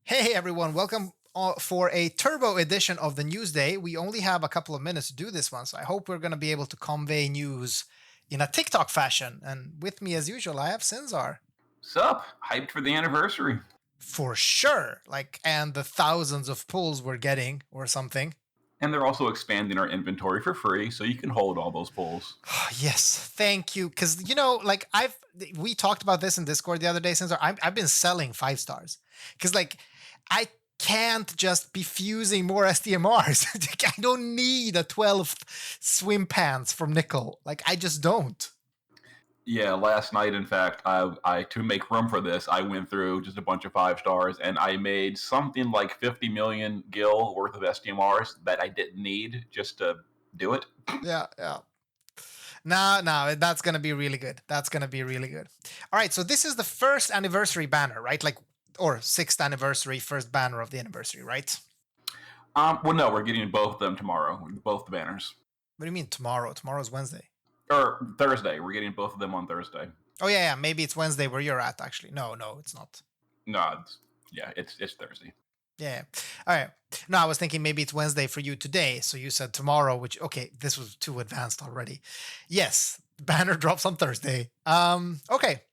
Hey everyone, welcome for a turbo edition of the Newsday. We only have a couple of minutes to do this one, so I hope we're going to be able to convey news in a TikTok fashion. And with me, as usual, I have Sinzar. Sup? Hyped for the anniversary. For sure. And the thousands of pulls we're getting or something. And they're also expanding our inventory for free, so you can hold all those pulls. Yes, thank you. Because, we talked about this in Discord the other day, Sinzar. I've been selling 5 stars. Because, I can't just be fusing more STMRs. I don't need a 12th swim pants from Nickel. I just don't. Yeah, last night, in fact, I to make room for this, I went through just a bunch of 5 stars, and I made something like 50 million gil worth of STMRs that I didn't need just to do it. Yeah, yeah. No, that's going to be really good. That's going to be really good. All right, so this is the first anniversary banner, right? Or sixth anniversary, first banner of the anniversary, right? Well, no, we're getting both of them tomorrow, both the banners. What do you mean tomorrow? Tomorrow's Wednesday. Or Thursday. We're getting both of them on Thursday. Oh, yeah. Maybe it's Wednesday where you're at, actually. No, it's not. No, it's Thursday. Yeah. All right. No, I was thinking maybe it's Wednesday for you today. So you said tomorrow, which, okay, this was too advanced already. Yes, banner drops on Thursday. Okay.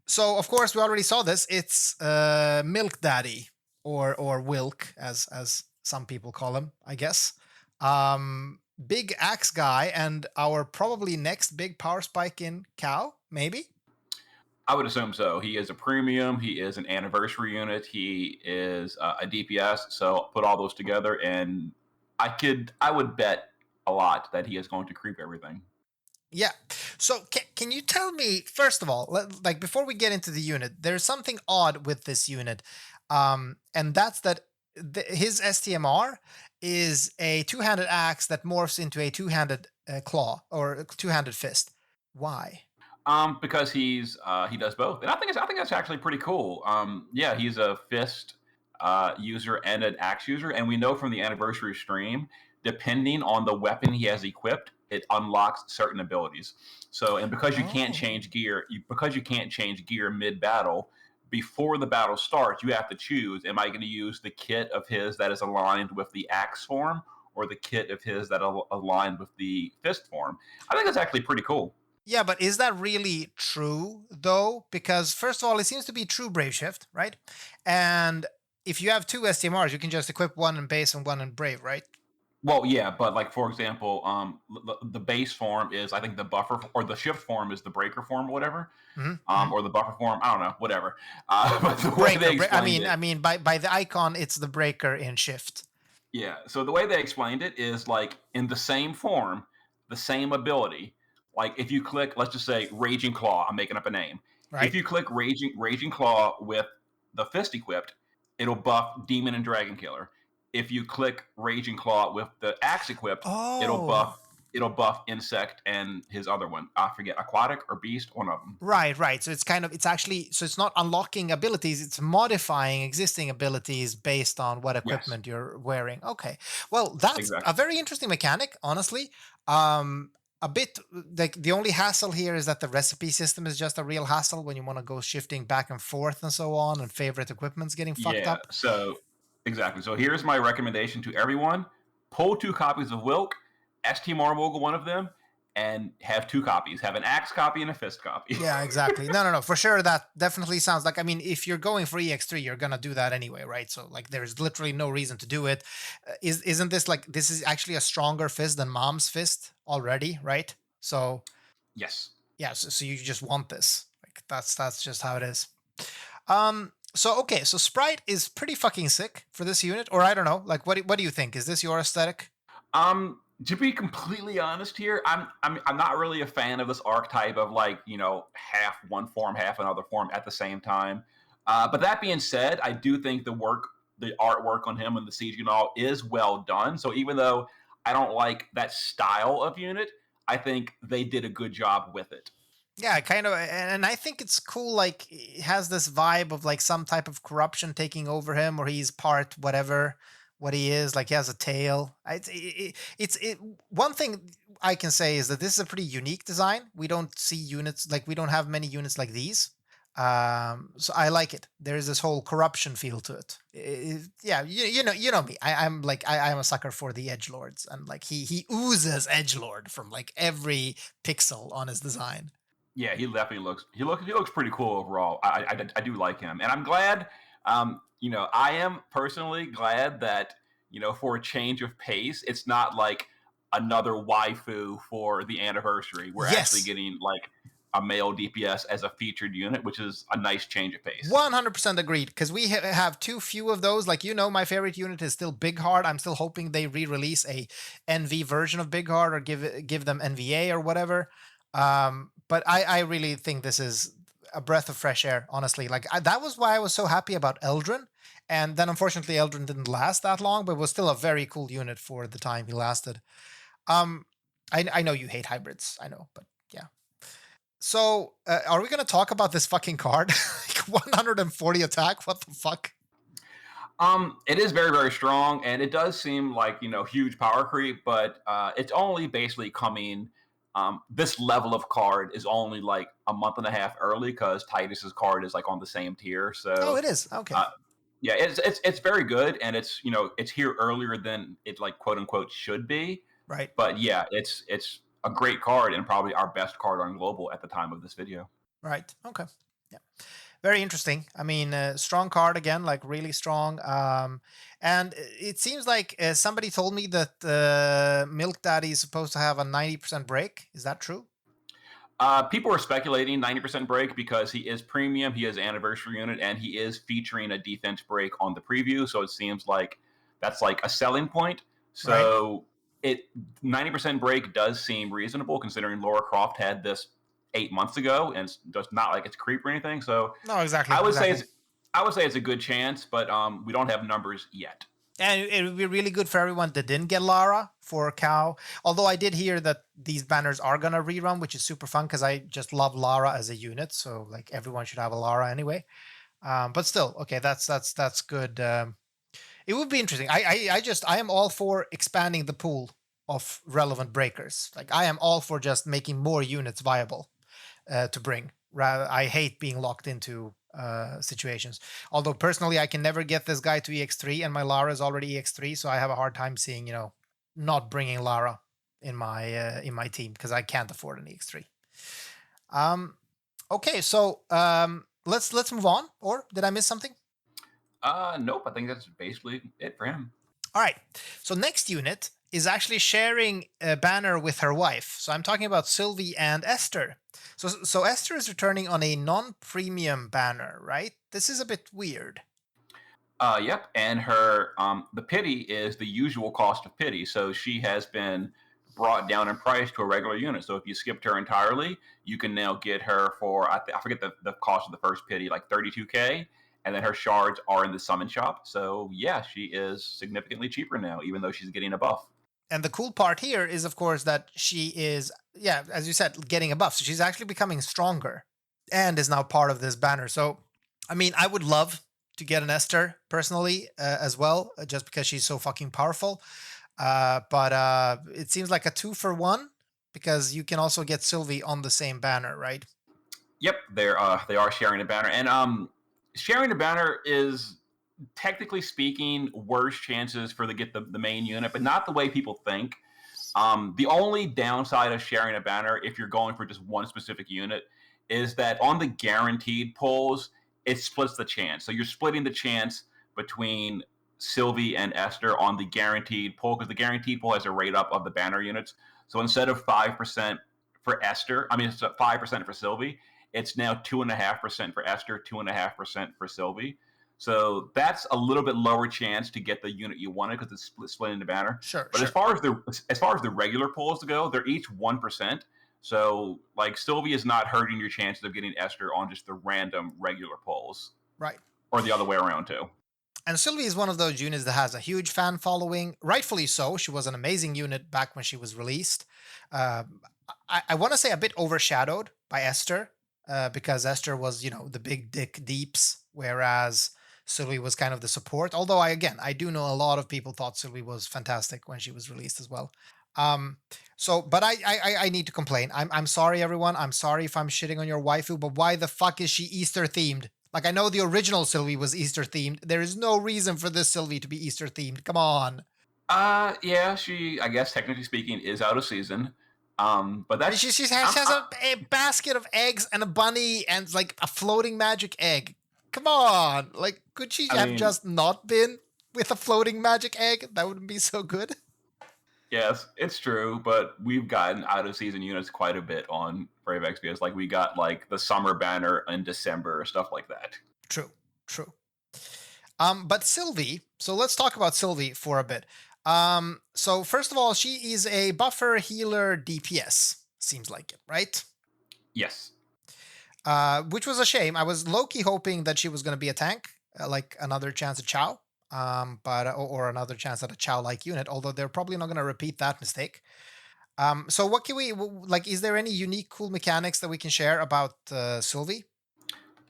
So, of course, we already saw this. It's Mylk Daddy or Wilk, as some people call him, I guess. Big axe guy and our probably next big power spike in CoW, maybe? I would assume so. He is a premium. He is an anniversary unit. He is a DPS. So put all those together, and I would bet a lot that he is going to creep everything. Yeah. So can you tell me, first of all, before we get into the unit, there's something odd with this unit, and that's that his STMR is a two-handed axe that morphs into a two-handed claw or a two-handed fist. Why? Because he does both, and I think that's actually pretty cool. Yeah, he's a fist user and an axe user, and we know from the anniversary stream, depending on the weapon he has equipped, it unlocks certain abilities. So, and because you can't change gear, because you can't change gear mid battle, before the battle starts, you have to choose: am I going to use the kit of his that is aligned with the axe form, or the kit of his that aligned with the fist form? I think that's actually pretty cool. Yeah, but is that really true, though? Because, first of all, it seems to be true Brave Shift, right? And if you have two STMRs, you can just equip one in base and one in Brave, right? Well, yeah, but like for example, the base form is I think the buffer or the shift form is the breaker form or whatever, or the buffer form. I don't know, whatever. But the way they explained it, I mean, by the icon, it's the breaker in Shift. yeah. So the way they explained it is like in the same form, the same ability. Like if you click, let's just say Raging Claw. I'm making up a name. If Right? you click Raging Claw with the fist equipped, it'll buff Demon and Dragon Killer. If you click Raging Claw with the axe equipped, it'll Oh, buff Insect and his other one. I forget, Aquatic or Beast, one of them. right. So it's not unlocking abilities, it's modifying existing abilities based on what Yes, equipment you're wearing. Okay. Well, that's a exactly. very interesting mechanic, honestly. Um, a bit like the only hassle here is that the recipe system is just a real hassle when you want to go shifting back and forth and so on, and favorite equipment's getting fucked Yeah. up. So exactly. So here's my recommendation to everyone: pull 2 copies of Wilk, ST Marmogul one of them, and have 2 copies. Have an axe copy and a fist copy. Yeah, exactly. No. For sure, that definitely sounds like. I mean, if you're going for EX3, you're gonna do that anyway, right? So, there's literally no reason to do it. Isn't this this is actually a stronger fist than Mom's fist already, right? So, Yes. yeah. So you just want this. That's just how it is. So okay. So Sprite is pretty fucking sick for this unit, or I don't know. What do you think? Is this your aesthetic? To be completely honest here, I'm not really a fan of this archetype of like half one form, half another form at the same time. But that being said, I do think the artwork on him and the siege and all is well done. So even though I don't like that style of unit, I think they did a good job with it. Yeah, kind of, and I think it's cool. It has this vibe of some type of corruption taking over him, or he's part whatever what he is. Like he has a tail. One thing I can say is that this is a pretty unique design. We don't see units we don't have many units like these. So I like it. There's this whole corruption feel to it. Yeah, you know me. I'm like I'm a sucker for the edge lords, and like he oozes edge lord from like every pixel on his design. Yeah, he definitely looks pretty cool overall. I do like him, and I'm glad. I am personally glad that for a change of pace, it's not like another waifu for the anniversary. We're actually Yes, getting like a male DPS as a featured unit, which is a nice change of pace. 100% agreed. Because we have too few of those. Like my favorite unit is still Big Heart. I'm still hoping they re-release a NV version of Big Heart or give them NVA or whatever. But I really think this is a breath of fresh air. Honestly, like that was why I was so happy about Eldrin. And then unfortunately, Eldrin didn't last that long, but was still a very cool unit for the time he lasted. Um, I know you hate hybrids. I know, but yeah. So, are we going to talk about this fucking card? Like 140 attack? What the fuck? It is very, very strong, and it does seem like huge power creep, but it's only basically coming. This level of card is only like a month and a half early because Titus's card is like on the same tier. Oh, So, it is. Okay. uh, yeah, it's very good, and it's here earlier than it like quote unquote should be. Right. But yeah, it's a great card and probably our best card on global at the time of this video. Right. Okay. Yeah. Very interesting. I mean, strong card again, like really strong. And it seems like somebody told me that Milk Daddy is supposed to have a 90% break. Is that true? People are speculating 90% break because he is premium, he is anniversary unit, and he is featuring a defense break on the preview. So it seems like that's like a selling point. Right. So it 90% break does seem reasonable considering Laura Croft had this 8 months ago, and it's just not like it's creep or anything. So No, exactly. I would say Exactly. it's I would say it's a good chance, but we don't have numbers yet. And it would be really good for everyone that didn't get Lara for CoW. Although I did hear that these banners are gonna rerun, which is super fun because I just love Lara as a unit. So like everyone should have a Lara anyway. But still, okay, that's good. It would be interesting. I am all for expanding the pool of relevant breakers. Like I am all for just making more units viable to bring. Rather, I hate being locked into situations. Although personally, I can never get this guy to EX3, and my Lara is already EX3, so I have a hard time seeing not bringing Lara in my team because I can't afford an EX3. Um, okay, so let's move on. Or did I miss something? Nope, I think that's basically it for him. All right. So next unit is actually sharing a banner with her wife. So I'm talking about Sylvie and Esther. So Esther is returning on a non-premium banner, right? This is a bit weird. Yep, and her the pity is the usual cost of pity, so she has been brought down in price to a regular unit. So if you skipped her entirely, you can now get her for I forget the cost of the first pity, like 32K, and then her shards are in the summon shop. So yeah, she is significantly cheaper now, even though she's getting a buff. And the cool part here is, of course, that she is, yeah, as you said, getting a buff. So she's actually becoming stronger and is now part of this banner. So, I mean, I would love to get an Esther personally as well, just because she's so fucking powerful. But it seems like a 2-for-1 because you can also get Sylvie on the same banner, right? Yep, they are sharing a banner, and sharing a banner is technically speaking worse chances for the main unit, but not the way people think. The only downside of sharing a banner, if you're going for just one specific unit, is that on the guaranteed pulls, it splits the chance. So you're splitting the chance between Sylvie and Esther on the guaranteed pull because the guaranteed pull has a rate up of the banner units. So instead of 5% for Esther, I mean it's 5% for Sylvie, it's now 2.5% for Esther, 2.5% for Sylvie. So that's a little bit lower chance to get the unit you wanted because it's splitting the banner. Sure, But sure. as far as the regular pulls go, they're each 1%. So like Sylvie is not hurting your chances of getting Esther on just the random regular pulls, Right. or the other way around too. And Sylvie is one of those units that has a huge fan following, rightfully so. She was an amazing unit back when she was released. Um, I want to say a bit overshadowed by Esther, because Esther was, the big dick deeps, whereas Sylvie was kind of the support. Although I do know a lot of people thought Sylvie was fantastic when she was released as well. Um, but I need to complain. I'm sorry, everyone. I'm sorry if I'm shitting on your waifu, but why the fuck is she Easter themed? Like, I know the original Sylvie was Easter themed. There is no reason for this Sylvie to be Easter themed. Come on. Yeah, she, I guess, technically speaking, is out of season. But I mean, that's, she has a basket of eggs and a bunny and like a floating magic egg. Come on. Like, could she I have mean, just not been with a floating magic egg? That wouldn't be so good. yes, it's true, but we've gotten out of season units quite a bit on Brave Exvius. Like we got like the summer banner in December, stuff like that. True, true. But Sylvie, so let's talk about Sylvie for a bit. So first of all, she is a buffer healer DPS. Seems like it, right? Yes. Which was a shame. I was low-key hoping that she was going to be a tank, like another chance at Chow, or another chance at a Chow-like unit. Although they're probably not going to repeat that mistake. So what can we like? Is there any unique, cool mechanics that we can share about Sylvie?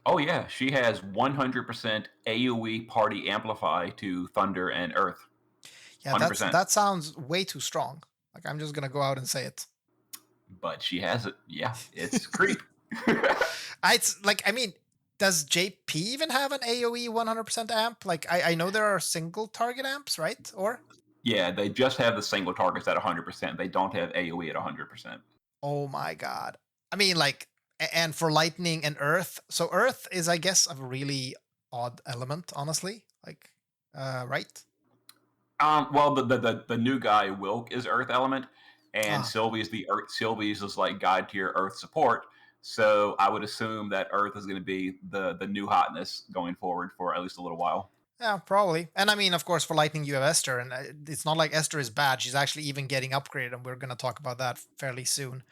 Oh yeah, she has 100% AOE party amplify to Thunder and Earth. Yeah, 100%. that sounds way too strong. Like, I'm just gonna go out and say it. But she has it. Yeah, it's creep. It's like, I mean, does JP even have an AOE 100% amp? Like, I know there are single target amps, right? Or Yeah, they just have the single targets at 100%. They don't have AOE at 100%. oh my god. I mean, like, and for lightning and earth. So earth is, I guess, a really odd element, honestly. Like, right? Well, the new guy Wilk is Earth Element, and Ah, Sylvie's the Earth. Sylvie's is like guide to your Earth support. So I would assume that Earth is going to be the new hotness going forward for at least a little while. yeah, probably. And I mean, of course, for lightning, you have Esther, and it's not like Esther is bad. She's actually even getting upgraded, and we're gonna talk about that fairly soon.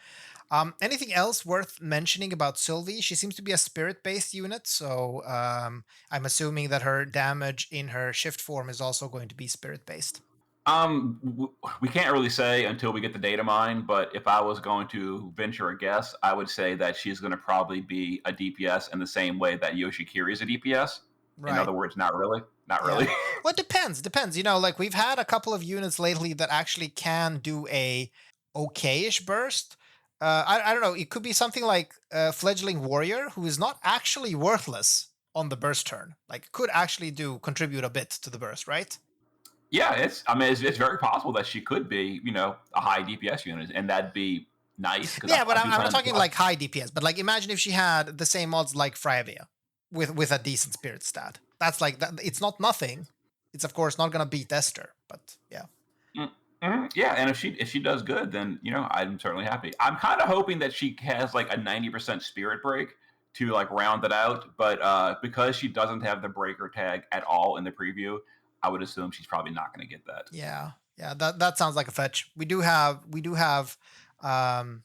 Anything else worth mentioning about Sylvie? She seems to be a spirit-based unit, so I'm assuming that her damage in her shift form is also going to be spirit-based. We can't really say until we get the data mine, but if I was going to venture a guess, I would say that she's going to probably be a DPS in the same way that Yoshikiri is a DPS. In Right. other words, not really. Not Yeah. really. Well, it depends. Depends. You know, like we've had a couple of units lately that actually can do a okayish burst. I don't know. It could be something like fledgling warrior, who is not actually worthless on the burst turn. Like, could actually do contribute a bit to the burst, right? Yeah, I mean, it's very possible that she could be, a high DPS unit, and that'd be nice because Yeah, but I do I'm kind not of talking like high DPS. But like, imagine if she had the same odds like Fryavia with a decent spirit stat. That's like that. It's not nothing. It's of course not gonna beat Esther, but yeah. Yeah, and if she does good, then I'm certainly happy. I'm kind of hoping that she has like a 90% spirit break to like round it out, but because she doesn't have the breaker tag at all in the preview, I would assume she's probably not going to get that. Yeah, yeah, that sounds like a fetch. We do have um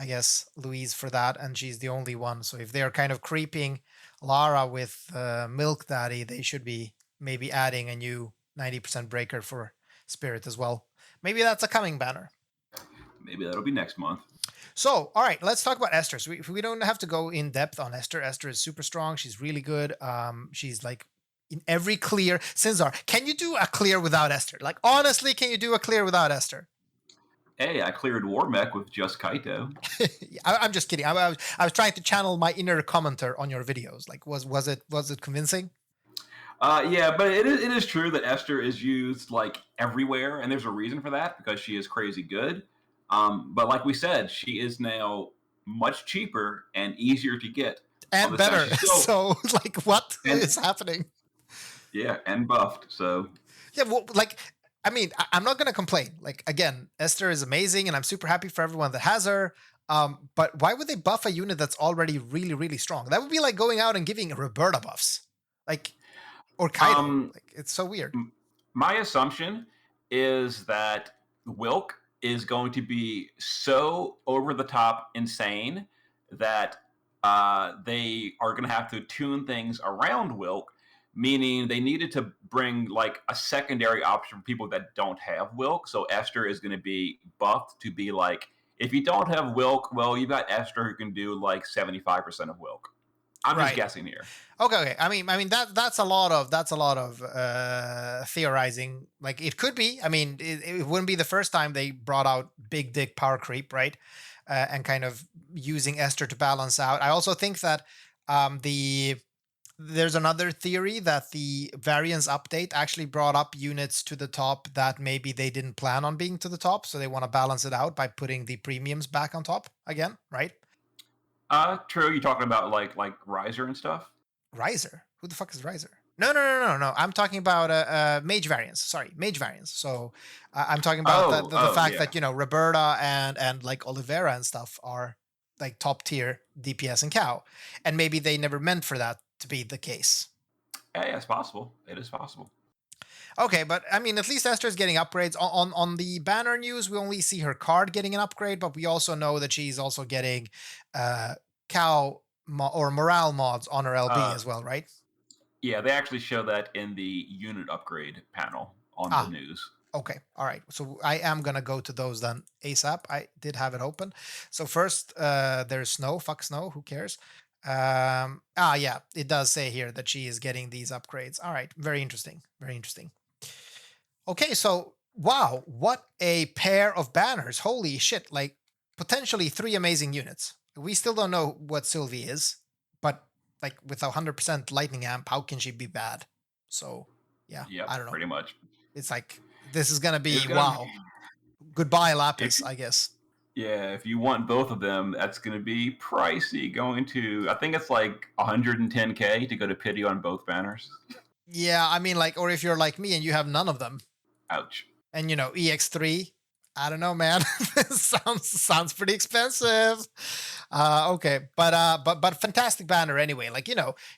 I guess Louise for that, and she's the only one. So if they're kind of creeping Lara with Milk Daddy, they should be maybe adding a new 90% breaker for Spirit as well. Maybe that's a coming banner. Maybe that'll be next month. So, all right, let's talk about Esther. So we don't have to go in depth on Esther. Esther is super strong. She's really good. She's like in every clear. Sinzar, can you do a clear without Esther? Like, honestly, can you do a clear without Esther? Hey, I cleared War Mech with just Kaito. I'm just kidding. I was trying to channel my inner commenter on your videos. Like, was it convincing? Yeah, but it is true that Esther is used like everywhere, and there's a reason for that because she is crazy good. But like we said, she is now much cheaper and easier to get on And the side. better. She's still So, like, what and is happening? yeah, and buffed. So Yeah, well, like, I mean, I'm not gonna complain. Like, again, Esther is amazing, and I'm super happy for everyone that has her. But why would they buff a unit that's already really, really strong? That would be like going out and giving Roberta buffs, like, or Kaido. um, Like, it's so weird. my assumption is that Wilk is going to be so over the top insane that they are going to have to tune things around Wilk, meaning they needed to bring like a secondary option for people that don't have Wilk. So Esther is going to be buffed to be like, if you don't have Wilk, well, you've got Esther who can do like 75% of Wilk. I'm just Right. guessing here. Okay. I mean that's a lot of theorizing. Like it could be. I mean, it wouldn't be the first time they brought out big dick power creep, right? And kind of using Esther to balance out. I also think that there's another theory that the variance update actually brought up units to the top that maybe they didn't plan on being to the top, so they want to balance it out by putting the premiums back on top again, right? True. You talking about like Riser and stuff? Riser. Who the fuck is Riser? No. I'm talking about mage variance. Sorry, mage variance. So I'm talking about the Oh, fact yeah. that Roberta and like Olivera and stuff are like top tier DPS and CoW, and maybe they never meant for that to be the case. Hey, it's possible. It is possible. Okay, but I mean, at least Esther's getting upgrades. On the banner news, we only see her card getting an upgrade, but we also know that she's also getting CoW or morale mods on her LB Uh, as well, right? yeah, they actually show that in the unit upgrade panel on the Ah, news. okay. All right. So I am gonna go to those then ASAP. I did have it open. So first, there's Snow. Fuck Snow. Who cares? Yeah, it does say here that she is getting these upgrades. All right. Very interesting. Very interesting. Okay, so wow, what a pair of banners. Holy shit, like potentially 3 amazing units. We still don't know what Sylvie is, but like with a 100% lightning amp, how can she be bad? So, yeah, Yep, I don't know. pretty much. It's like this is going to It's be gonna wow. Goodbye if Lapis, I guess. yeah, if you want both of them, that's gonna be pricey. Going to I think it's like 110K to go to pity on both banners. Yeah, I mean like or if you're like me and you have none of them Ouch. and EX3, I don't know, man. sounds pretty expensive. Okay, but fantastic banner anyway. Like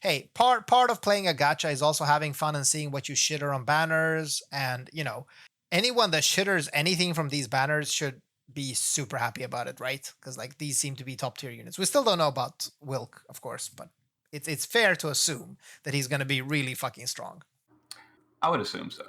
hey, part of playing a gacha is also having fun and seeing what you shitter on banners, and anyone that shitters anything from these banners should be super happy about it, right? Because like these seem to be top tier units. We still don't know about Wilk, of course, but it's fair to assume that he's going to be really fucking strong. I would assume so.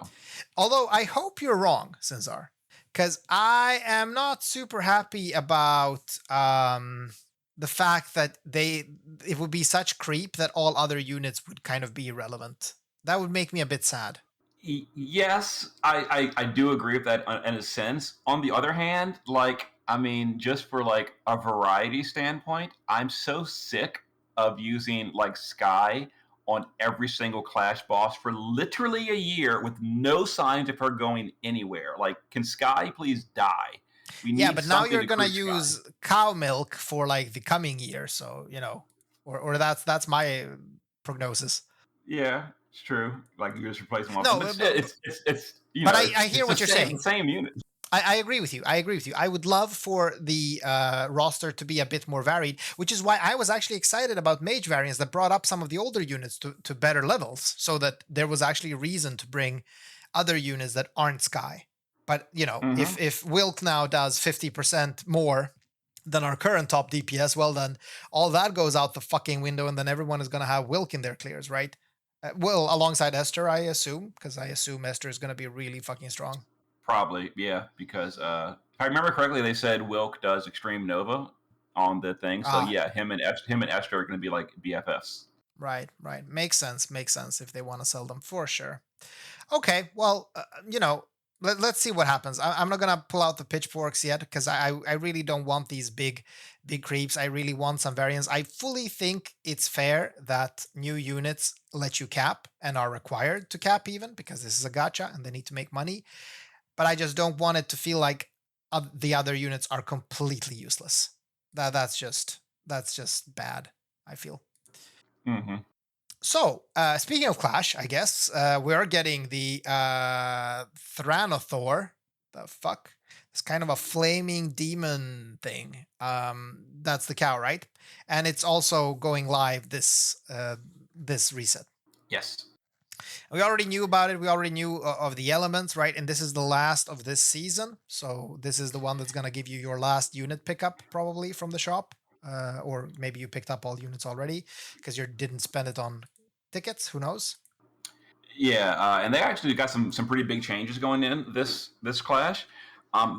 Although I hope you're wrong, Sinzar, because I am not super happy about the fact that it would be such creep that all other units would kind of be irrelevant. That would make me a bit sad. Yes, I do agree with that in a sense. On the other hand, like I mean, just for like a variety standpoint, I'm so sick of using like Sky on every single Clash boss for literally a year with no signs of her going anywhere. Like, can Sky please die? We Yeah, need but now something you're to gonna creep Sky. use cow milk for like the coming year, so or that's my prognosis. Yeah, it's true. Like you just replace them off, No, but it's but I hear what you're the saying. same unit. I agree with you. I agree with you. I would love for the roster to be a bit more varied, which is why I was actually excited about Mage variants that brought up some of the older units to better levels, so that there was actually a reason to bring other units that aren't Sky. But Mm-hmm. if Wilk now does 50% more than our current top DPS, well then all that goes out the fucking window, and then everyone is gonna have Wilk in their clears, right? Well, alongside Esther, I assume, because I assume Esther is gonna be really fucking strong. Probably, yeah, because if I remember correctly, they said Wilk does Extreme Nova on the thing. So Ah, yeah, him and Esther are going to be like BFFs. right. Makes sense. Makes sense if they want to sell them for sure. Okay, well, let's see what happens. I'm not gonna pull out the pitchforks yet because I really don't want these big creeps. I really want some variants. I fully think it's fair that new units let you cap and are required to cap even because this is a gacha and they need to make money. But I just don't want it to feel like the other units are completely useless. That's just bad, I feel. Mm-hmm. So, speaking of Clash, I guess we are getting the Thranothor. The fuck? It's kind of a flaming demon thing. That's the cow, right? And it's also going live this reset. Yes. We already knew about it. We already knew of the elements, right? And this is the last of this season. So this is the one that's going to give you your last unit pickup probably from the shop. Or maybe you picked up all units already because you didn't spend it on tickets. Who knows? Yeah, and they actually got some pretty big changes going in this clash.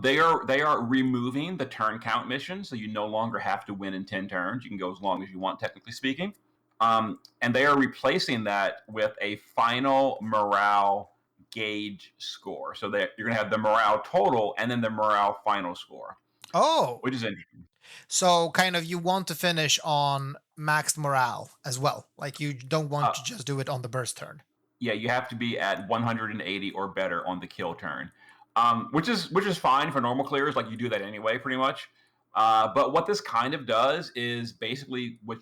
They are removing the turn count mission, so you no longer have to win in 10 turns. You can go as long as you want, technically speaking. And they are replacing that with a final morale gauge score. So that you're going to have the morale total and then the morale final score. Oh, which is interesting. So kind of you want to finish on maxed morale as well. Like you don't want to just do it on the burst turn. Yeah, you have to be at 180 or better on the kill turn, which is fine for normal clears. Like you do that anyway, pretty much. But what this kind of does is basically what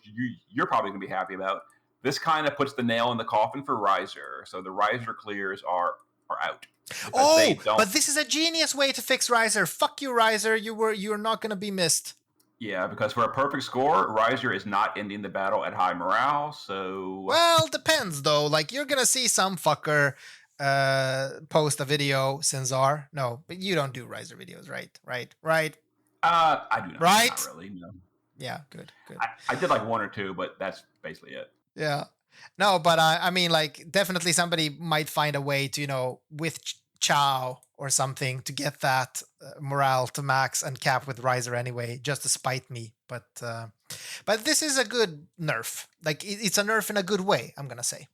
you're probably going to be happy about. This kind of puts the nail in the coffin for Riser. So the Riser clears are out. Oh, but this is a genius way to fix Riser. Fuck you, Riser. You're not going to be missed. Yeah, because for a perfect score, Riser is not ending the battle at high morale, so... Well, depends, though. Like, you're gonna see some fucker post a video, Sinzar. No, but you don't do Riser videos, right? Right? I do not. Right? Not really, no. Yeah, good. I did like one or two, but that's basically it. Yeah. No, but I mean, like, definitely somebody might find a way to, with CoW or something to get that morale to max and cap with Riser anyway, just to spite me. But this is a good nerf. Like it's a nerf in a good way, I'm gonna say.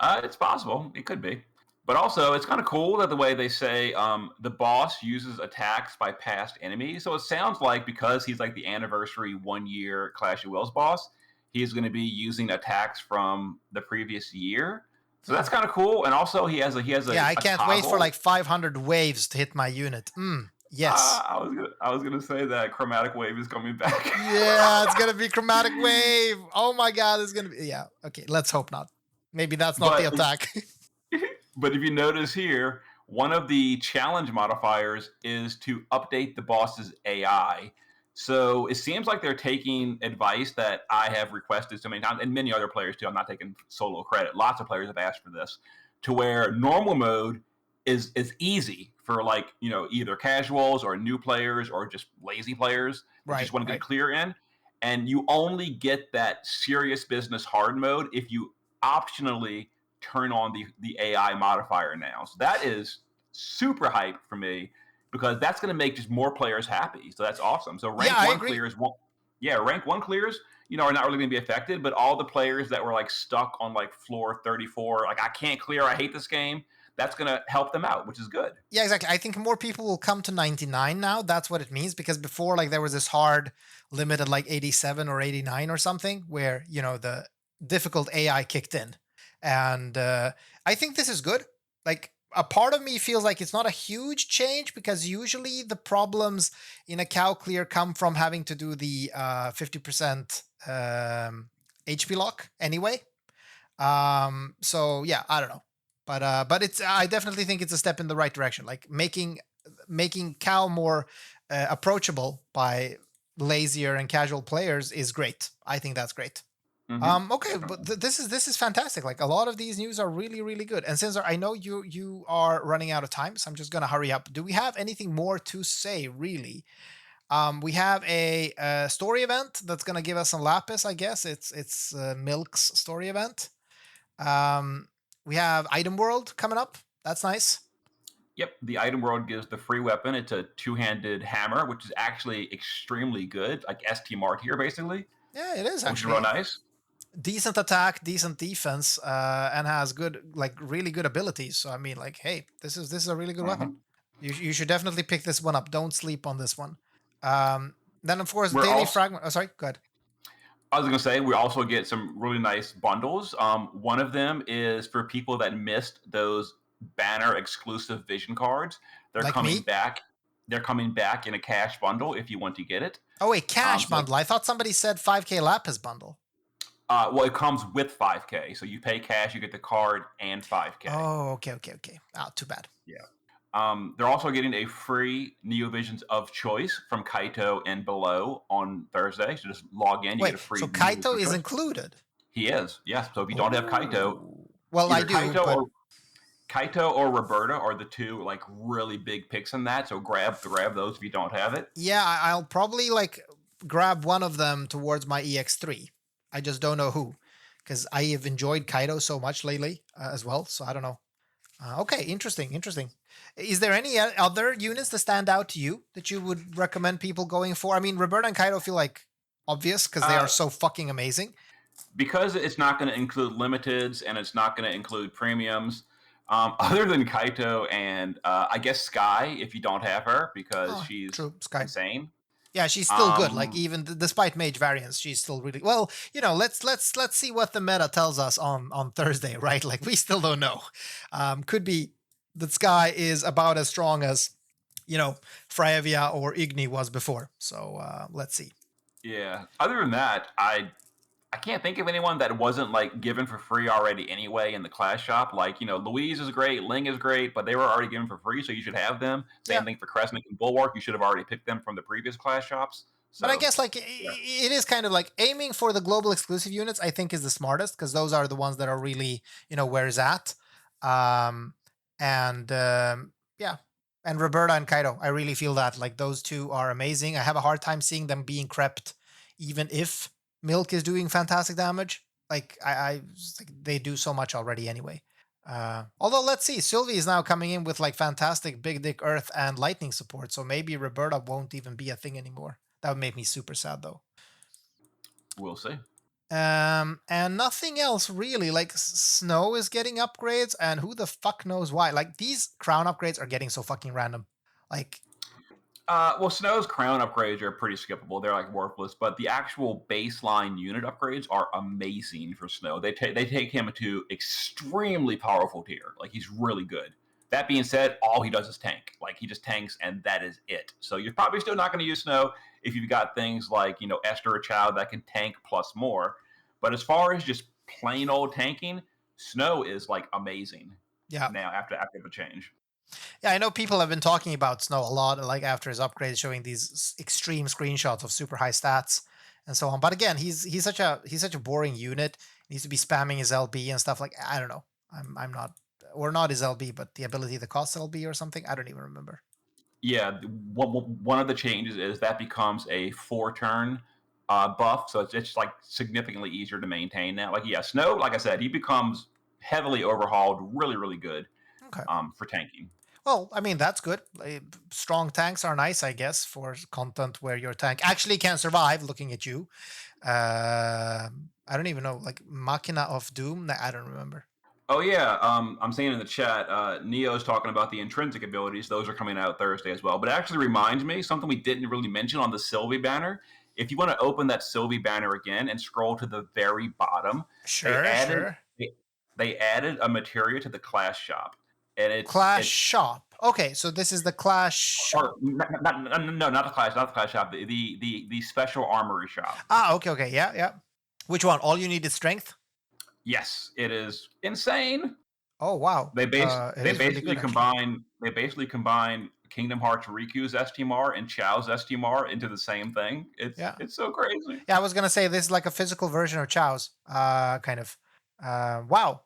It's possible. It could be. But also, it's kind of cool that the way they say the boss uses attacks by past enemies. So it sounds like because he's like the anniversary 1 year Clash of Wills boss, he's going to be using attacks from the previous year. So that's kind of cool, and also he has a yeah. I can't wait for like 500 waves to hit my unit. Yes. I was gonna say that chromatic wave is coming back. Yeah, it's gonna be chromatic wave. Oh my god, it's gonna be. Yeah. Okay, let's hope not. Maybe that's not the attack. But if you notice here, one of the challenge modifiers is to update the boss's AI. So it seems like they're taking advice that I have requested so many times, and many other players too. I'm not taking solo credit. Lots of players have asked for this, to where normal mode is easy for either casuals or new players or just lazy players that just want to get clear in. And you only get that serious business hard mode if you optionally turn on the AI modifier now. So that is super hype for me, because that's going to make just more players happy. So that's awesome. So rank one clears won't. Yeah, rank one clears, are not really going to be affected. But all the players that were stuck on floor 34, I can't clear, I hate this game, that's going to help them out, which is good. Yeah, exactly. I think more people will come to 99 now. That's what it means, because before there was this hard limit at 87 or 89 or something, where the difficult AI kicked in, and I think this is good. A part of me feels like it's not a huge change, because usually the problems in a CoW clear come from having to do the 50% HP lock anyway. So yeah, I don't know, but I definitely think it's a step in the right direction. Making CoW more approachable by lazier and casual players is great. I think that's great. Okay, but this is fantastic. A lot of these news are really, really good. And Sinzar, I know you are running out of time, so I'm just gonna hurry up. Do we have anything more to say, really? We have a story event that's gonna give us some lapis, I guess. It's Mylk's story event. We have Item World coming up. That's nice. Yep, the Item World gives the free weapon. It's a two-handed hammer, which is actually extremely good, like ST Mart here, basically. Yeah, it is actually. Which is real nice. Decent attack, decent defense, and has good, really good abilities. So I mean, hey, this is a really good weapon. You should definitely pick this one up. Don't sleep on this one. Then of course, daily fragment. Oh, sorry, go ahead. I was going to say we also get some really nice bundles. One of them is for people that missed those banner exclusive vision cards. They're coming back. They're coming back in a cash bundle if you want to get it. Oh, a cash bundle. I thought somebody said 5K lapis bundle. Well, it comes with 5K. So you pay cash, you get the card and 5K. Oh, okay. Oh, too bad. Yeah. They're also getting a free Neovisions of choice from Kaito and below on Thursday. So just log in, you get a free. So Kaito is included? He is, yes. So if you don't have Kaito, well, I do. Kaito or Roberta are the two really big picks in that. So grab those if you don't have it. Yeah, I'll probably grab one of them towards my EX3. I just don't know who, because I have enjoyed Kaito so much lately as well. So I don't know. Okay, interesting. Is there any other units that stand out to you that you would recommend people going for? I mean, Roberta and Kaito feel obvious because they are so fucking amazing. because it's not going to include limiteds and it's not going to include premiums. Other than Kaito and I guess Sky, if you don't have her because Oh, she's true. Sky. insane. Yeah, she's still good. Like Um, even despite mage variants, she's still really well. Let's see what the meta tells us on Thursday, right? Like we still don't know. Could be that Sky is about as strong as Fryevia or Igni was before. So let's see. yeah. Other than that, I can't think of anyone that wasn't like given for free already anyway in the class shop. Like, Louise is great, Ling is great, but they were already given for free, so you should have them. Yeah, Same thing for Kresnik and Bulwark. You should have already picked them from the previous class shops. but I So, guess like yeah. it is kind of like aiming for the global exclusive units. I think is the smartest because those are the ones that are really where it's at. Um, and yeah, and Roberta and Kaido, I really feel that like those two are amazing. I have a hard time seeing them being crept, even if Mylk is doing fantastic damage. Like like they do so much already anyway. Although let's see, Sylvie is now coming in with like fantastic big dick earth and lightning support, so maybe Roberta won't even be a thing anymore. That would make me super sad though. We'll see. And nothing else really. Like Snow is getting upgrades, and who the fuck knows why? Like these crown upgrades are getting so fucking random. Like, Well, Snow's crown upgrades are pretty skippable. They're like worthless, but the actual baseline unit upgrades are amazing for Snow. They take him to extremely powerful tier. Like he's really good. That being said, all he does is tank. Like he just tanks, and that is it. So you're probably still not going to use Snow if you've got things like Esther or Chow that can tank plus more. But as far as just plain old tanking, Snow is like amazing yeah, now after the change. yeah. I know people have been talking about Snow a lot, like after his upgrades, showing these extreme screenshots of super high stats and so on. But again, he's such a boring unit. He needs to be spamming his LB and stuff. Like I don't know. I'm not, or not his LB, but the ability to cost LB or something. I don't even remember. Yeah, one of the changes is that becomes a 4 turn buff, so it's like significantly easier to maintain now. Like, yeah, Snow, like I said, he becomes heavily overhauled, really, really good Okay. for tanking. Well, I mean, that's good. Strong tanks are nice, I guess, for content where your tank actually can survive. Looking at you, I don't even know, like Machina of Doom. Nah, I don't remember. Oh yeah, I'm seeing in the chat, Neo's talking about the intrinsic abilities. Those are coming out Thursday as well. But it actually reminds me something we didn't really mention on the Sylvie banner. If you want to open that Sylvie banner again and scroll to the very bottom, they Sure, added sure. they, they added a materia to the class shop, and Clash it's shop. Okay, so this is the Clash shop. or no, not the class shop, the special armory shop. Ah, okay, okay, yeah, yeah. Which one? All you need is strength. Yes, it is insane. Oh wow, it They is really basically good actually. combine Kingdom Hearts Riku's STMR and Chao's STMR into the same thing. It's Yeah, it's so crazy. yeah. I was gonna say this is like a physical version of Chow's. Kind of. Wow.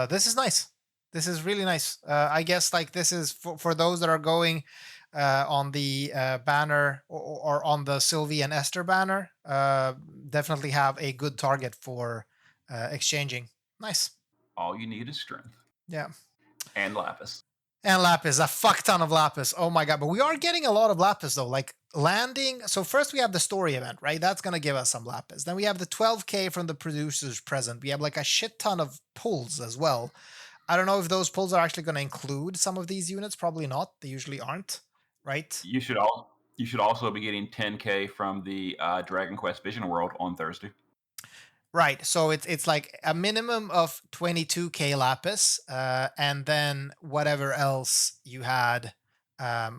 This is nice. This is really nice. I guess like this is for those that are going on the banner or on the Sylvie and Esther banner. Definitely have a good target for exchanging. Nice. All you need is strength Yeah. and Lapis. And Lapis, a fuck ton of Lapis. Oh my god. But we are getting a lot of Lapis though. Like landing. So first we have the story event, right? That's gonna give us some Lapis. Then we have the 12k from the producers present. We have like a shit ton of pulls as well. I don't know if those pulls are actually gonna include some of these units. Probably not. They usually aren't, right? You should also be getting 10k from the Dragon Quest Vision World on Thursday. Right. So it's like a minimum of 22k lapis, and then whatever else you had,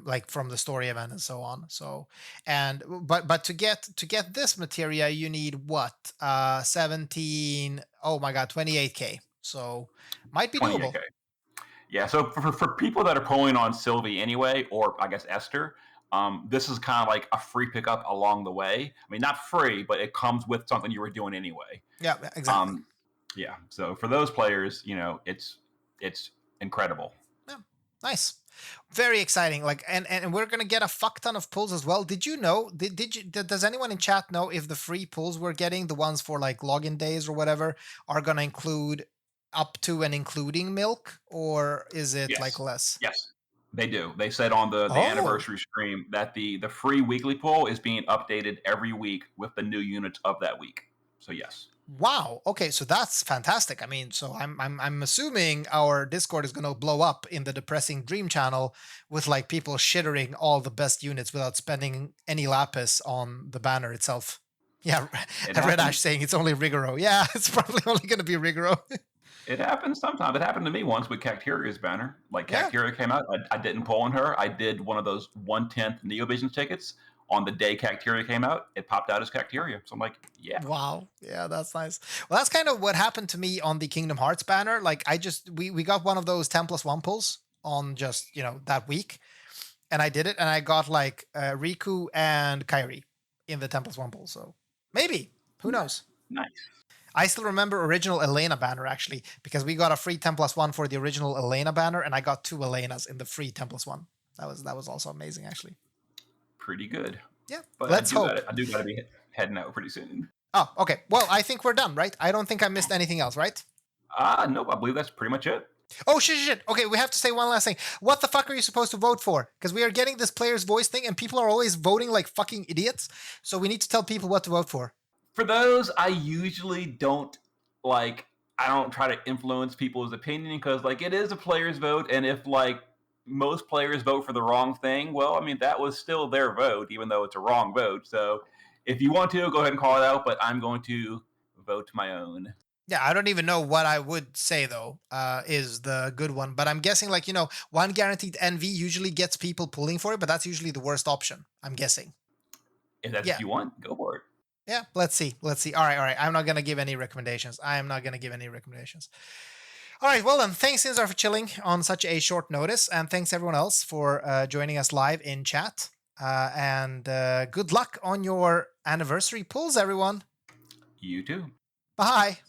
like from the story event and so on. So, and but to get this materia, you need what? 17. Oh my god, 28k. So might be 28k. doable. Yeah, so for people that are pulling on Sylvie anyway, or I guess Esther, this is kind of like a free pickup along the way. I mean, not free, but it comes with something you were doing anyway. Yeah, exactly. Um, yeah, so for those players, it's incredible. Yeah, nice. Very exciting. Like, and we're gonna get a fuck ton of pulls as well. Did you know? Does anyone in chat know if the free pulls we're getting, the ones for like login days or whatever, are gonna include up to and including Mylk, or is it like Yes, less? yes, they do. They said on the Oh, anniversary stream that the free weekly poll is being updated every week with the new units of that week. So yes. Wow. Okay, so that's fantastic. I mean, so I'm assuming our Discord is gonna blow up in the depressing dream channel with like people shittering all the best units without spending any lapis on the banner itself. Yeah, It Red happens. Ash saying it's only Rigoro. Yeah, it's probably only gonna be Rigoro. It happens sometimes. It happened to me once with Cacteria's banner. Like Yeah. Cacteria came out, I didn't pull on her. I did one of those 1/10 Neovision tickets on the day Cacteria came out. It popped out as Cacteria. So I'm like, yeah. Wow. Yeah, that's nice. Well, that's kind of what happened to me on the Kingdom Hearts banner. Like I just we got one of those 10+1 pulls on just, that week. And I did it and I got like Riku and Kairi in the 10+1 pull. So maybe. Who knows? Nice. I still remember original Elena banner actually, because we got a free 10+1 for the original Elena banner, and I got 2 Elenas in the free 10+1. That was also amazing actually. Pretty good. Yeah. But Let's hope. I do gotta be heading out pretty soon. Oh, okay. Well, I think we're done, right? I don't think I missed anything else, right? Nope, I believe that's pretty much it. Oh, shit. Okay, we have to say one last thing. What the fuck are you supposed to vote for? Because we are getting this player's voice thing and people are always voting like fucking idiots. So we need to tell people what to vote for. For those, I usually don't like. I don't try to influence people's opinion because, like, it is a player's vote, and if like most players vote for the wrong thing, well, I mean that was still their vote, even though it's a wrong vote. So, if you want to, go ahead and call it out. But I'm going to vote my own. Yeah, I don't even know what I would say though, is the good one. But I'm guessing like, one guaranteed NV usually gets people pulling for it, but that's usually the worst option, I'm guessing. If that's Yeah. what you want, go for it. Yeah, let's see. All right. I'm not going to give any recommendations. All right, well then, thanks Sinzar for chilling on such a short notice, and thanks everyone else for joining us live in chat. And good luck on your anniversary pulls, everyone. You too. Bye.